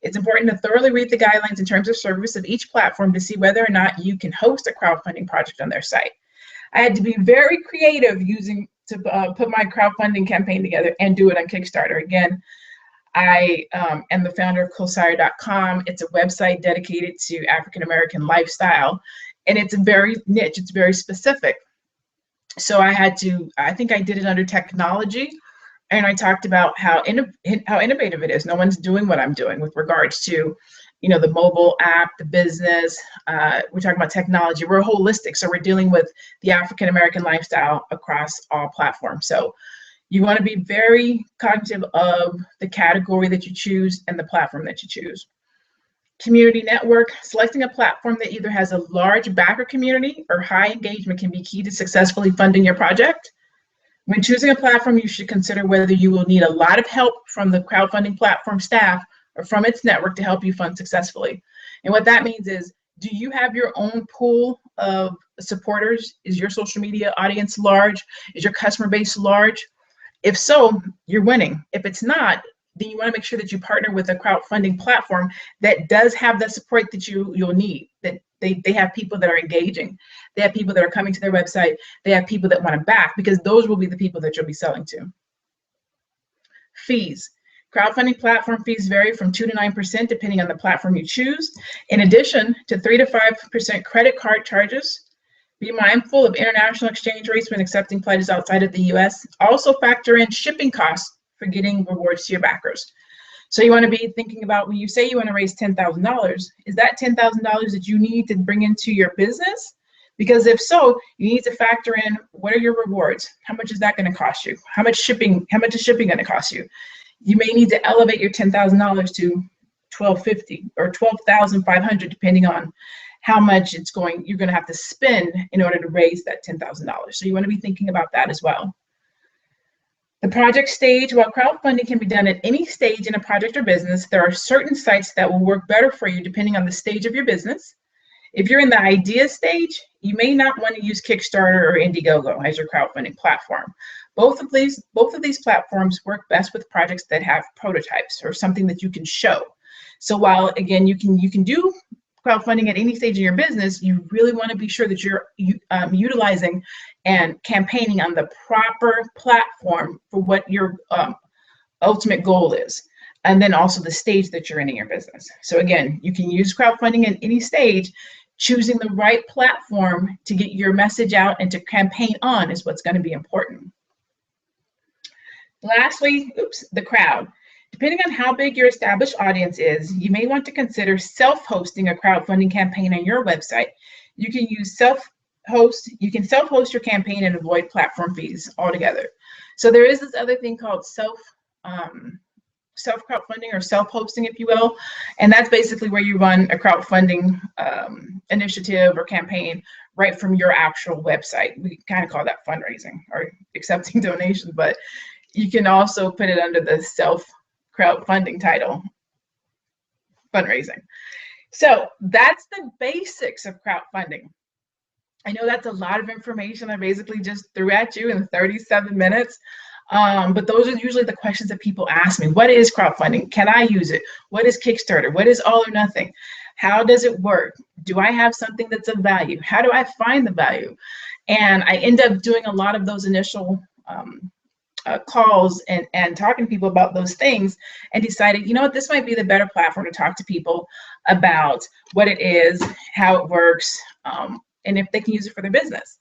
It's important to thoroughly read the guidelines in terms of service of each platform to see whether or not you can host a crowdfunding project on their site. I had to be very creative to put my crowdfunding campaign together and do it on Kickstarter. Again, I am the founder of Cosire.com. It's a website dedicated to African-American lifestyle, and it's very niche, it's very specific. So I think I did it under technology, And I talked about how innovative it is. No one's doing what I'm doing with regards to, the mobile app, the business. We're talking about technology. We're holistic, so we're dealing with the African American lifestyle across all platforms. So you want to be very cognitive of the category that you choose and the platform that you choose. Community network, selecting a platform that either has a large backer community or high engagement can be key to successfully funding your project. When choosing a platform, you should consider whether you will need a lot of help from the crowdfunding platform staff or from its network to help you fund successfully. And what that means is, do you have your own pool of supporters? Is your social media audience large? Is your customer base large? If so, you're winning. If it's not, then you want to make sure that you partner with a crowdfunding platform that does have the support that you'll need, that they have people that are engaging. They have people that are coming to their website. They have people that want to back, because those will be the people that you'll be selling to. Fees. Crowdfunding platform fees vary from 2 to 9% depending on the platform you choose. In addition to 3 to 5% credit card charges, be mindful of international exchange rates when accepting pledges outside of the US. Also factor in shipping costs for getting rewards to your backers. So you want to be thinking about, when you say you want to raise $10,000, is that $10,000 that you need to bring into your business? Because if so, you need to factor in, what are your rewards? How much is that going to cost you? How much is shipping going to cost you? You may need to elevate your $10,000 to $12,500 or $12,500, depending on how much you're going to have to spend in order to raise that $10,000. So you want to be thinking about that as well. The project stage. While crowdfunding can be done at any stage in a project or business, there are certain sites that will work better for you depending on the stage of your business. If you're in the idea stage, you may not want to use Kickstarter or Indiegogo as your crowdfunding platform. Both of these platforms work best with projects that have prototypes or something that you can show. So while, again, you can do crowdfunding at any stage in your business, you really want to be sure that you're utilizing and campaigning on the proper platform for what your ultimate goal is, and then also the stage that you're in your business. So again, you can use crowdfunding at any stage. Choosing the right platform to get your message out and to campaign on is what's going to be important. Lastly, the crowd. Depending on how big your established audience is, you may want to consider self-hosting a crowdfunding campaign on your website. You can self-host your campaign and avoid platform fees altogether. So there is this other thing called self-crowdfunding or self-hosting, if you will, and that's basically where you run a crowdfunding initiative or campaign right from your actual website. We kind of call that fundraising or accepting donations, but you can also put it under the self-crowdfunding title, fundraising. So that's the basics of crowdfunding. I know that's a lot of information I basically just threw at you in 37 minutes. But those are usually the questions that people ask me. What is crowdfunding? Can I use it? What is Kickstarter? What is all or nothing? How does it work? Do I have something that's of value? How do I find the value? And I end up doing a lot of those initial calls and talking to people about those things, and decided, you know what, this might be the better platform to talk to people about what it is, how it works, and if they can use it for their business.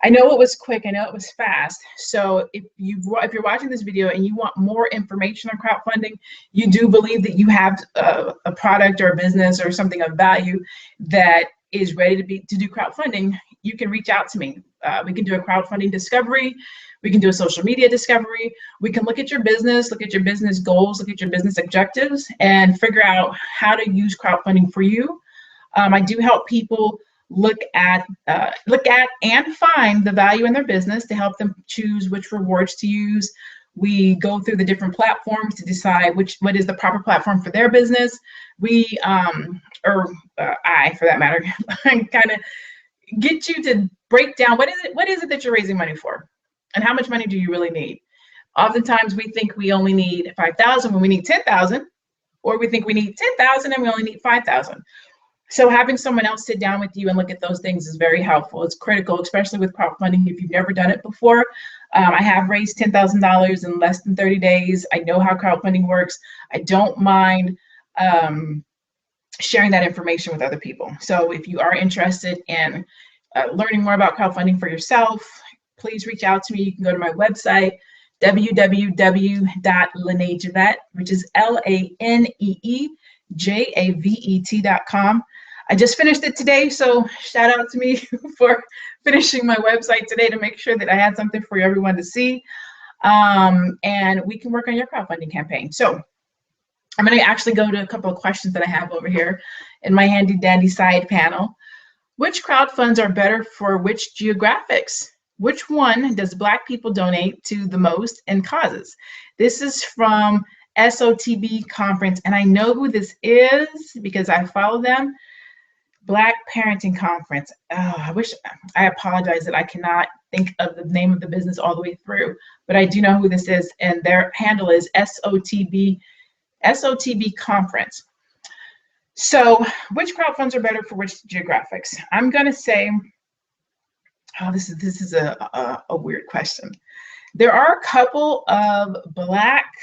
I know it was quick, I know it was fast. So if you're watching this video and you want more information on crowdfunding, you do believe that you have a product or a business or something of value that is ready to do crowdfunding, you can reach out to me. We can do a crowdfunding discovery. We can do a social media discovery. We can look at your business goals, look at your business objectives, and figure out how to use crowdfunding for you. I do help people look at and find the value in their business to help them choose which rewards to use. We go through the different platforms to decide what is the proper platform for their business. I, for that matter, kind of get you to break down what is it that you're raising money for, and how much money do you really need. Oftentimes we think we only need 5,000 when we need 10,000, or we think we need 10,000 and we only need 5,000. So having someone else sit down with you and look at those things is very helpful. It's critical, especially with crowdfunding if you've never done it before. I have raised $10,000 in less than 30 days. I know how crowdfunding works. I don't mind sharing that information with other people. So if you are interested in learning more about crowdfunding for yourself, please reach out to me. You can go to my website, www.laneejavet, which is LANEEJAVET.com. I just finished it today, so shout out to me for finishing my website today to make sure that I had something for everyone to see. And we can work on your crowdfunding campaign. So I'm going to actually go to a couple of questions that I have over here in my handy dandy side panel. Which crowdfunds are better for which geographics? Which one does Black people donate to the most and causes? This is from SOTB conference, and I know who this is because I follow them. Black Parenting Conference. Oh, I apologize that I cannot think of the name of the business all the way through, but I do know who this is, and their handle is SOTB Conference. So which crowdfunds are better for which geographics? I'm going to say, oh, this is a weird question. There are a couple of Black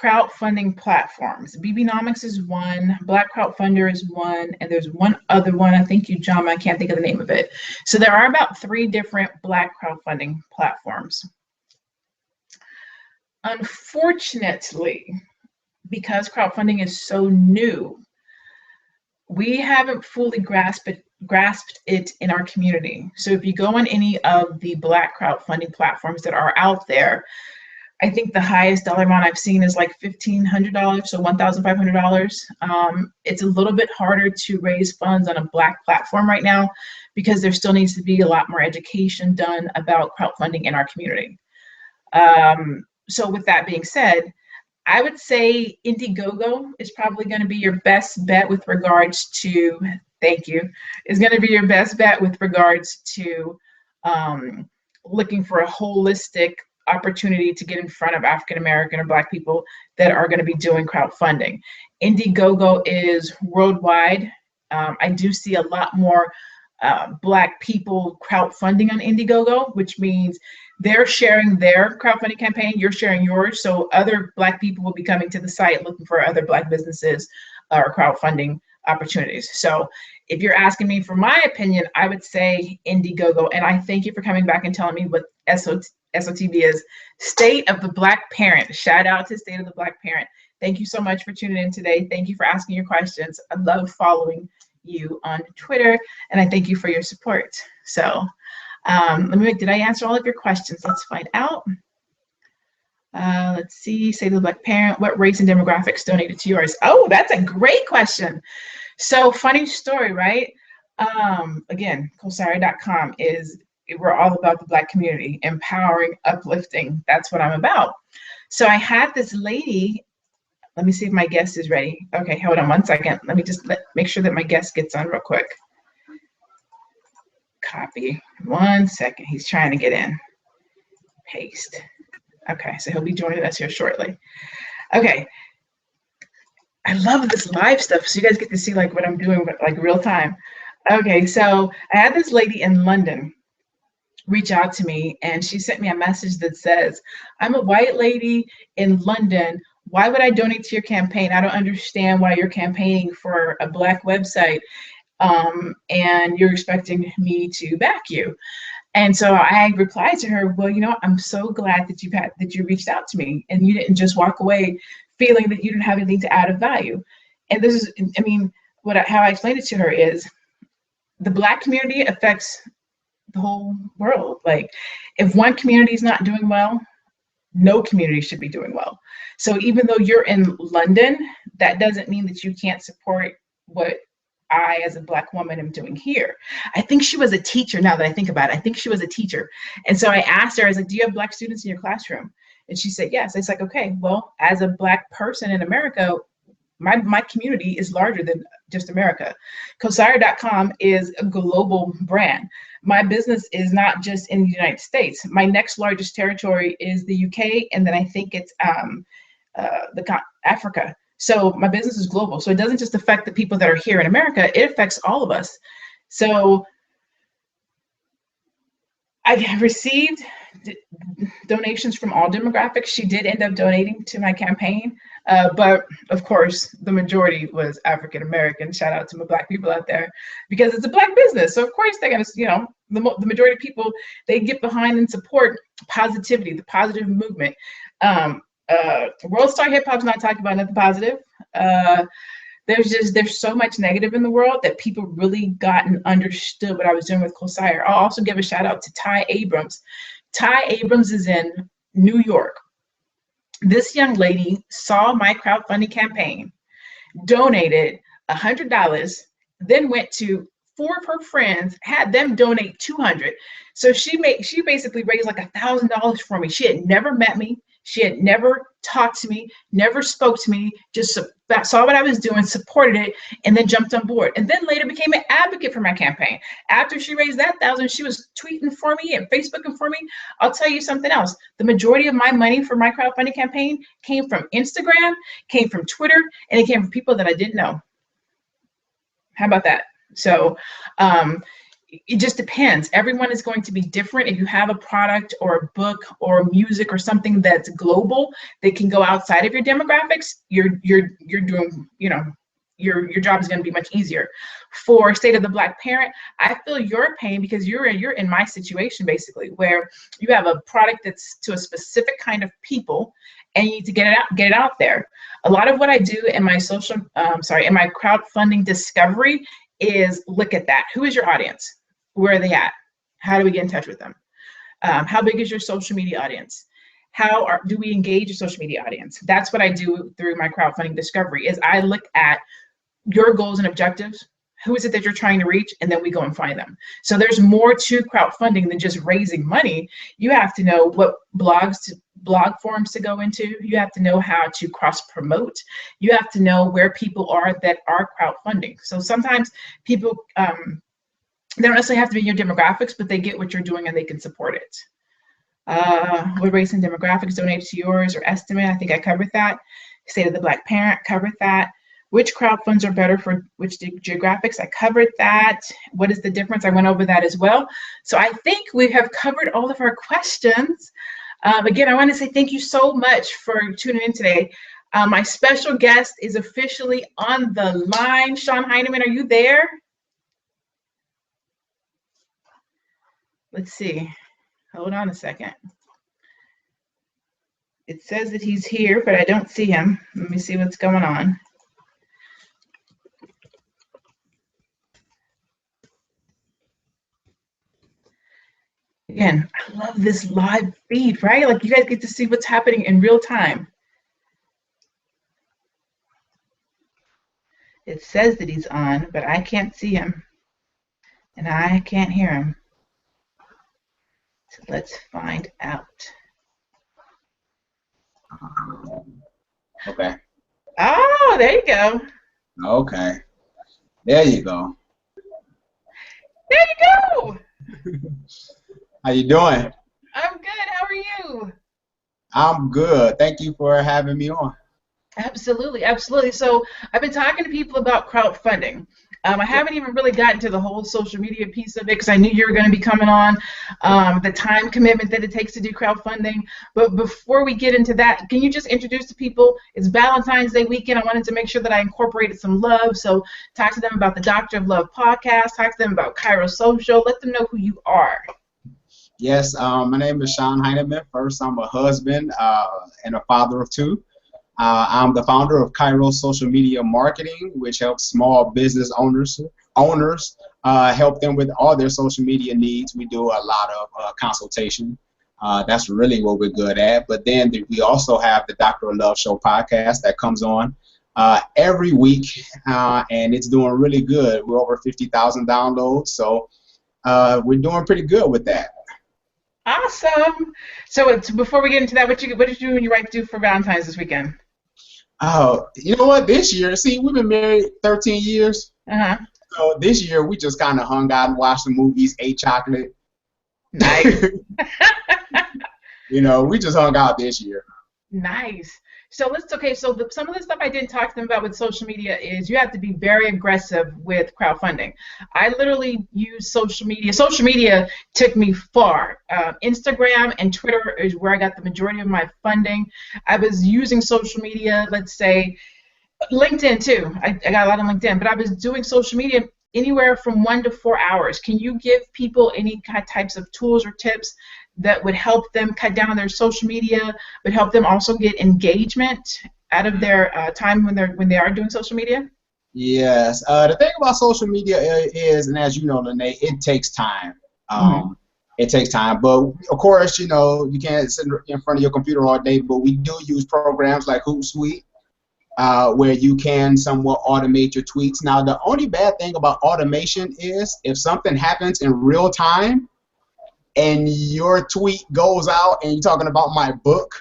crowdfunding platforms. BBnomics is one, Black Crowdfunder is one, and there's one other one. I think you, John, I can't think of the name of it. So there are about 3 different Black crowdfunding platforms. Unfortunately, because crowdfunding is so new, we haven't fully grasped it in our community. So if you go on any of the Black crowdfunding platforms that are out there, I think the highest dollar amount I've seen is like $1,500, so $1,500. It's a little bit harder to raise funds on a Black platform right now because there still needs to be a lot more education done about crowdfunding in our community. So with that being said, I would say Indiegogo is probably going to be your best bet with regards to, is going to be your best bet with regards to looking for a holistic opportunity to get in front of African American or Black people that are going to be doing crowdfunding. Indiegogo is worldwide. I do see a lot more Black people crowdfunding on Indiegogo, which means they're sharing their crowdfunding campaign, you're sharing yours, so other Black people will be coming to the site looking for other Black businesses or crowdfunding opportunities. So if you're asking me for my opinion, I would say Indiegogo, and I thank you for coming back and telling me what SOTB is. State of the Black Parent. Shout out to State of the Black Parent. Thank you so much for tuning in today. Thank you for asking your questions. I love following you on Twitter, and I thank you for your support. So did I answer all of your questions? Let's find out. Let's see, State of the Black Parent, what race and demographics donated to yours? Oh, that's a great question. So funny story, right? Again, Kosari.com we're all about the Black community, empowering, uplifting. That's what I'm about. So I had this lady, let me see if my guest is ready. Okay, hold on 1 second. Let me just make sure that my guest gets on real quick. Copy, 1 second, he's trying to get in. Paste. Okay, so he'll be joining us here shortly. Okay, I love this live stuff, so you guys get to see like what I'm doing, but like real time. Okay, so I had this lady in London reach out to me, and she sent me a message that says, I'm a white lady in London. Why would I donate to your campaign? I don't understand why you're campaigning for a Black website and you're expecting me to back you. And so I replied to her, well, you know, I'm so glad that you reached out to me and you didn't just walk away feeling that you didn't have anything to add of value. And this is, I mean, how I explained it to her is the Black community affects the whole world. Like if one community is not doing well, no community should be doing well. So even though you're in London, that doesn't mean that you can't support what I, as a Black woman, am doing here. I think she was a teacher, now that I think about it. I think she was a teacher. And so I asked her, I was like, do you have Black students in your classroom? And she said, yes. It's like, okay, well, as a Black person in America, my community is larger than just America. Kosari.com is a global brand. My business is not just in the United States. My next largest territory is the UK, and then I think it's Africa. So my business is global. So it doesn't just affect the people that are here in America, it affects all of us. So I received donations from all demographics. She did end up donating to my campaign, but of course, the majority was African American. Shout out to my Black people out there because it's a Black business. So of course they're gonna, the majority of people, they get behind and support positivity, the positive movement. World Star Hip Hop's not talking about nothing positive. There's so much negative in the world that people really got and understood what I was doing with Cosire. I'll also give a shout out to Ty Abrams. Ty Abrams is in New York. This young lady saw my crowdfunding campaign, donated $100, then went to 4 of her friends, had them donate $200. So she basically raised like $1,000 for me. She had never met me. She had never talked to me, never spoke to me, just saw what I was doing, supported it, and then jumped on board. And then later became an advocate for my campaign. After she raised that $1,000, she was tweeting for me and Facebooking for me. I'll tell you something else. The majority of my money for my crowdfunding campaign came from Instagram, came from Twitter, and it came from people that I didn't know. How about that? So it just depends. Everyone is going to be different. If you have a product or a book or music or something that's global that can go outside of your demographics, you're doing, your job is going to be much easier. For State of the Black Parent, I feel your pain because you're in my situation basically, where you have a product that's to a specific kind of people and you need to get it out there. A lot of what I do in my in my crowdfunding discovery is look at that. Who is your audience? Where are they at? How do we get in touch with them? How big is your social media audience? Do we engage your social media audience? That's what I do through my crowdfunding discovery is I look at your goals and objectives. Who is it that you're trying to reach? And then we go and find them. So there's more to crowdfunding than just raising money. You have to know what blog forums to go into. You have to know how to cross promote. You have to know where people are that are crowdfunding. So sometimes people, they don't necessarily have to be in your demographics, but they get what you're doing and they can support it. What race and demographics donate to yours or estimate? I think I covered that. State of the Black Parent, covered that. Which crowdfunds are better for which geographics? I covered that. What is the difference? I went over that as well. So I think we have covered all of our questions. Again, I want to say thank you so much for tuning in today. My special guest is officially on the line. Sean Heineman, are you there? Let's see. Hold on a second. It says that he's here, but I don't see him. Let me see what's going on. Again, I love this live feed, right? Like you guys get to see what's happening in real time. It says that he's on, but I can't see him. And I can't hear him. So let's find out. Okay. Oh, there you go. Okay. There you go. There you go. How you doing? I'm good. How are you? I'm good. Thank you for having me on. Absolutely, absolutely. So I've been talking to people about crowdfunding. I haven't even really gotten to the whole social media piece of it because I knew you were going to be coming on, the time commitment that it takes to do crowdfunding. But before we get into that, can you just introduce to people, it's Valentine's Day weekend. I wanted to make sure that I incorporated some love. So talk to them about the Doctor of Love podcast, talk to them about Cairo Social, let them know who you are. Yes, my name is Sean Heineman. First, I'm a husband and a father of 2. I'm the founder of Cairo Social Media Marketing, which helps small business owners help them with all their social media needs. We do a lot of consultation. That's really what we're good at. But then we also have the Doctor of Love Show podcast that comes on every week, and it's doing really good. We're over 50,000 downloads, so we're doing pretty good with that. Awesome. So before we get into that, what did you do when you write to do for Valentine's this weekend? Oh, you know what? This year, see, we've been married 13 years. Uh-huh. So this year, we just kind of hung out and watched some movies, ate chocolate. Nice. We just hung out this year. Nice. So some of the stuff I didn't talk to them about with social media is you have to be very aggressive with crowdfunding. I literally use social media. Social media took me far. Instagram and Twitter is where I got the majority of my funding. I was using social media, let's say, LinkedIn too. I got a lot on LinkedIn, but I was doing social media anywhere from 1 to 4 hours. Can you give people any types of tools or tips that would help them cut down on their social media, but help them also get engagement out of their time when they are doing social media? Yes. The thing about social media is, and as you know, Lene, it takes time. Mm-hmm. It takes time, but of course, you know, you can't sit in front of your computer all day. But we do use programs like Hootsuite, where you can somewhat automate your tweets. Now, the only bad thing about automation is if something happens in real time and your tweet goes out and you're talking about my book,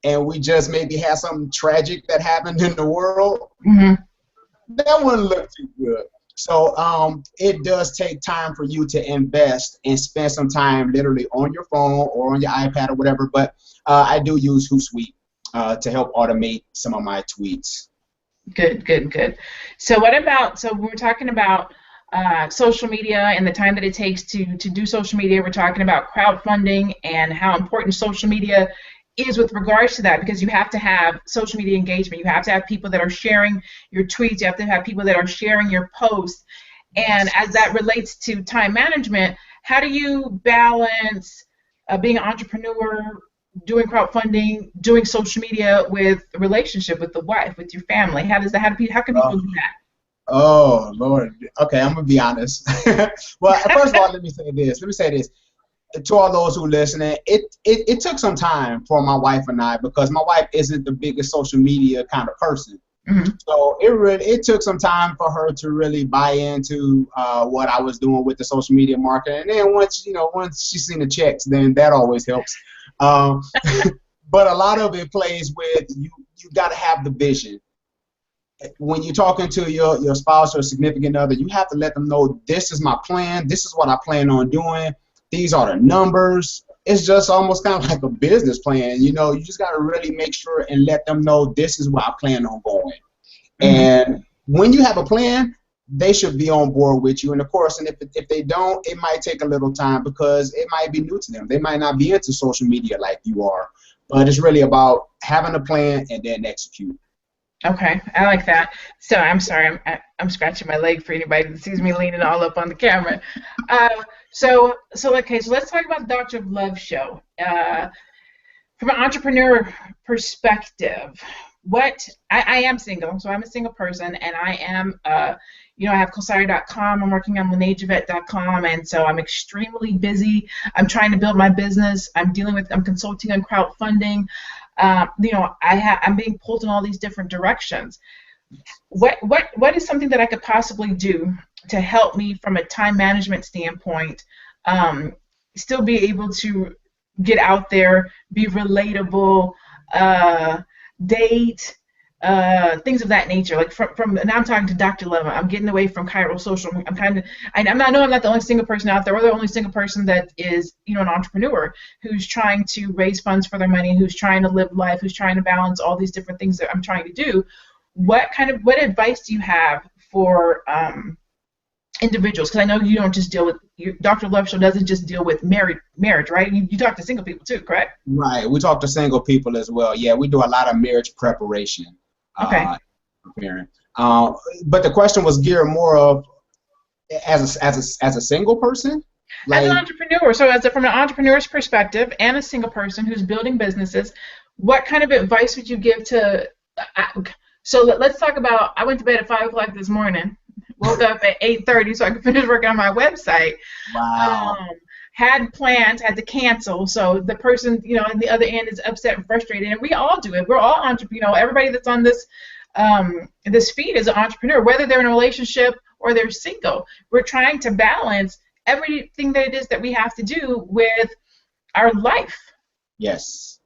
and we just maybe had something tragic that happened in the world. Mm-hmm. That wouldn't look too good. So it does take time for you to invest and spend some time literally on your phone or on your iPad or whatever. But I do use Hootsuite to help automate some of my tweets. Good, good, good. So what about, so we're talking about social media and the time that it takes to do social media. We're talking about crowdfunding and how important social media is with regards to that, because you have to have social media engagement. You have to have people that are sharing your tweets. You have to have people that are sharing your posts. And as that relates to time management, how do you balance being an entrepreneur, doing crowdfunding, doing social media with a relationship with the wife, with your family? How does that? How can people do that? Oh Lord. Okay, I'm gonna be honest. Well, first of all, let me say this. To all those who are listening, it took some time for my wife and I, because my wife isn't the biggest social media kind of person. Mm-hmm. So it took some time for her to really buy into what I was doing with the social media marketing. And then once she's seen the checks, then that always helps. But a lot of it plays with you got to have the vision. When you're talking to your spouse or significant other, you have to let them know, this is my plan. This is what I plan on doing. These are the numbers. It's just almost kind of like a business plan. You know, you just got to really make sure and let them know, this is where I plan on going. Mm-hmm. And when you have a plan, they should be on board with you. And of course, and if they don't, it might take a little time because it might be new to them. They might not be into social media like you are. But it's really about having a plan and then execute. Okay, I like that. So I'm sorry, I'm scratching my leg for anybody that sees me leaning all up on the camera. So let's talk about the Doctor of Love show. From an entrepreneur perspective, I am single, so I'm a single person, and I am, I have Cosari.com. I'm working on LeneJavette.com, and so I'm extremely busy. I'm trying to build my business. I'm consulting on crowdfunding. I'm being pulled in all these different directions. What is something that I could possibly do to help me from a time management standpoint, still be able to get out there, be relatable, date, things of that nature. Like from now I'm talking to Dr. Love. I'm getting away from Cairo Social. I'm not the only single person out there, or the only single person that is, an entrepreneur who's trying to raise funds for their money, who's trying to live life, who's trying to balance all these different things that I'm trying to do. What advice do you have for individuals? Because I know you don't just deal with, Dr. Love Show doesn't just deal with marriage, right? You talk to single people too, correct? Right. We talk to single people as well. Yeah, we do a lot of marriage preparation. Okay. But the question was geared more of as a single person, like, as an entrepreneur. So from an entrepreneur's perspective and a single person who's building businesses, what kind of advice would you give to? So let's talk about. I went to bed at 5 o'clock this morning. Woke up at 8:30 so I could finish working on my website. Wow. Had plans, had to cancel. So the person, on the other end is upset and frustrated, and we all do it. We're all entrepreneurs. Everybody that's on this this feed is an entrepreneur, whether they're in a relationship or they're single. We're trying to balance everything that it is that we have to do with our life. Yes.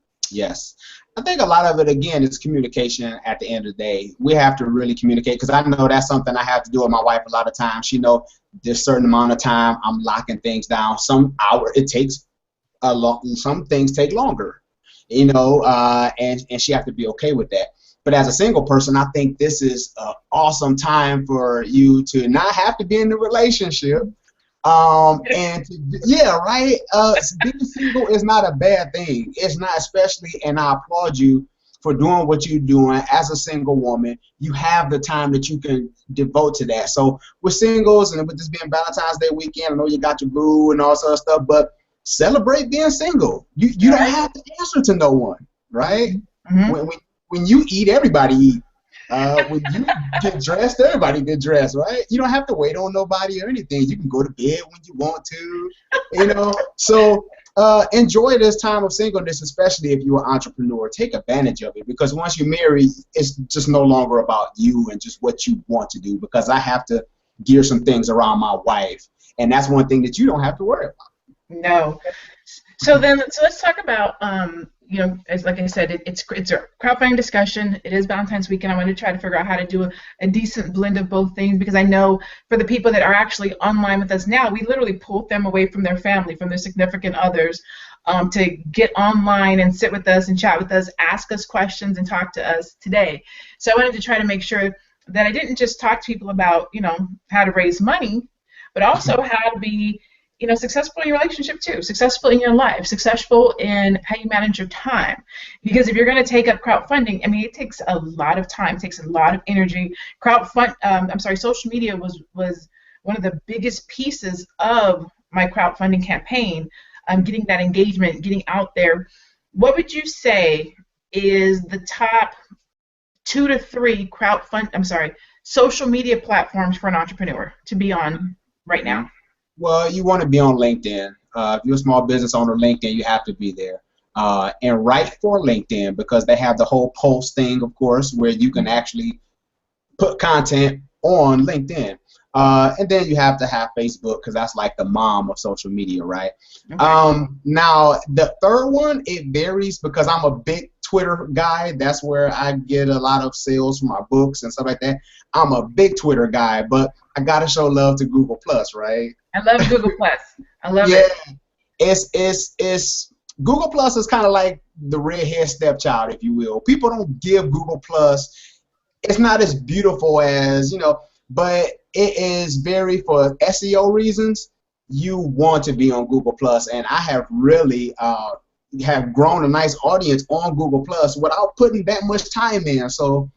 I think a lot of it, again, is communication at the end of the day. We have to really communicate, because I know that's something I have to do with my wife a lot of times. She knows there's a certain amount of time I'm locking things down. Some things take longer, and she has to be okay with that. But as a single person, I think this is an awesome time for you to not have to be in a relationship. Being single is not a bad thing. It's not, especially, and I applaud you for doing what you're doing as a single woman. You have the time that you can devote to that. So with singles and with this being Valentine's Day weekend, I know you got your boo and all sort of stuff, but celebrate being single. You don't have to answer to no one, right? Mm-hmm. When you eat, everybody eat. When you get dressed, everybody get dressed, right? You don't have to wait on nobody or anything. You can go to bed when you want to, you know. So enjoy this time of singleness, especially if you're an entrepreneur. Take advantage of it, because once you're married, it's just no longer about you and just what you want to do, because I have to gear some things around my wife, and that's one thing that you don't have to worry about. No. So let's talk about you know, as like I said, it's a crowdfunding discussion. It is Valentine's weekend. I want to try to figure out how to do a decent blend of both things, because I know for the people that are actually online with us now, we literally pulled them away from their family, from their significant others, to get online and sit with us and chat with us, ask us questions, and talk to us today. So I wanted to try to make sure that I didn't just talk to people about, you know, how to raise money, but also how to be, you know, successful in your relationship too, successful in your life, successful in how you manage your time. Because if you're going to take up crowdfunding, I mean, it takes a lot of time, it takes a lot of energy. Social media was one of the biggest pieces of my crowdfunding campaign. Getting that engagement, getting out there. What would you say is the top 2 to 3 social media platforms for an entrepreneur to be on right now? Well, you want to be on LinkedIn. If you're a small business owner, LinkedIn, you have to be there. And write for LinkedIn, because they have the whole post thing, of course, where you can actually put content on LinkedIn. And then you have to have Facebook, because that's like the mom of social media, right? Okay. Now, the third one, it varies, because I'm a big Twitter guy. That's where I get a lot of sales for my books and stuff like that. I'm a big Twitter guy, but I got to show love to Google Plus, right? I love Google Plus. I love it. It's Google Plus is kind of like the redhead stepchild, if you will. People don't give Google Plus. It's not as beautiful as, you know, but it is very, for SEO reasons, you want to be on Google Plus, and I have really have grown a nice audience on Google Plus without putting that much time in. So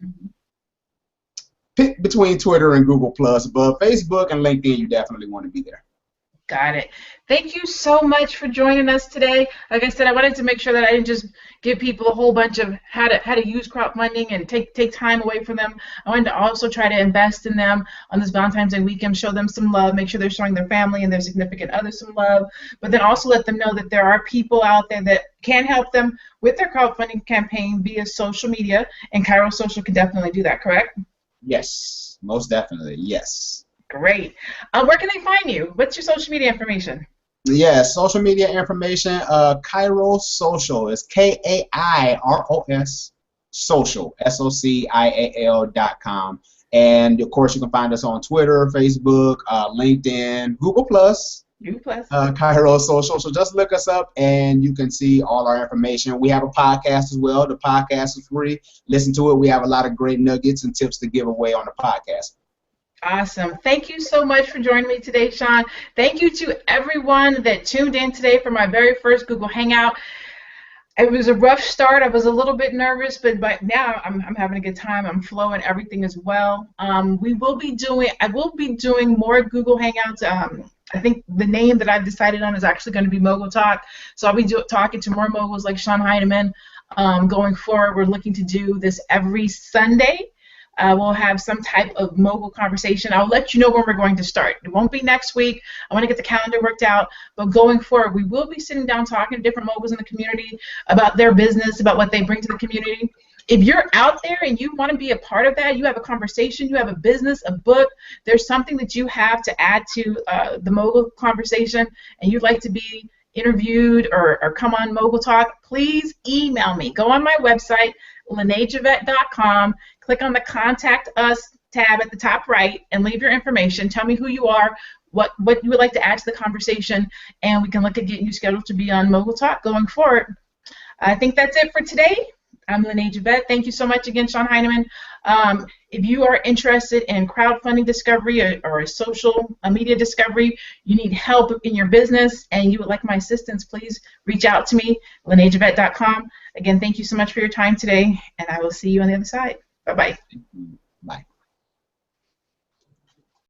pick between Twitter and Google Plus, but Facebook and LinkedIn, you definitely want to be there. Got it. Thank you so much for joining us today. Like I said, I wanted to make sure that I didn't just give people a whole bunch of how to use crowdfunding and take time away from them. I wanted to also try to invest in them on this Valentine's Day weekend, show them some love, make sure they're showing their family and their significant others some love, but then also let them know that there are people out there that can help them with their crowdfunding campaign via social media, and Cairo Social can definitely do that, correct? Yes, most definitely, yes. Great. Where can they find you? What's your social media information? Yeah, social media information, Cairo Social is KAIROS Social, SOCIAL.com. And of course, you can find us on Twitter, Facebook, LinkedIn, Google Plus, Cairo Social. So just look us up and you can see all our information. We have a podcast as well. The podcast is free. Listen to it. We have a lot of great nuggets and tips to give away on the podcast. Awesome. Thank you so much for joining me today, Sean. Thank you to everyone that tuned in today for my very first Google Hangout. It was a rough start. I was a little bit nervous, but now I'm having a good time. I'm flowing. Everything is well. I will be doing more Google Hangouts. I think the name that I've decided on is actually going to be Mogul Talk. So I'll be talking to more moguls like Sean Heineman going forward. We're looking to do this every Sunday. We'll have some type of mogul conversation. I'll let you know when we're going to start. It won't be next week. I want to get the calendar worked out. But going forward, we will be sitting down talking to different moguls in the community about their business, about what they bring to the community. If you're out there and you want to be a part of that, you have a conversation, you have a business, a book, there's something that you have to add to the mogul conversation, and you'd like to be interviewed or come on Mogul Talk, please email me. Go on my website, LeneJavette.com. Click on the Contact Us tab at the top right and leave your information. Tell me who you are, what you would like to add to the conversation, and we can look at getting you scheduled to be on Mogul Talk going forward. I think that's it for today. I'm Lene Javette. Thank you so much again, Sean Heineman. If you are interested in crowdfunding discovery or a social media discovery, you need help in your business, and you would like my assistance, please reach out to me, lenejavette.com. Again, thank you so much for your time today, and I will see you on the other side. Bye-bye. Bye.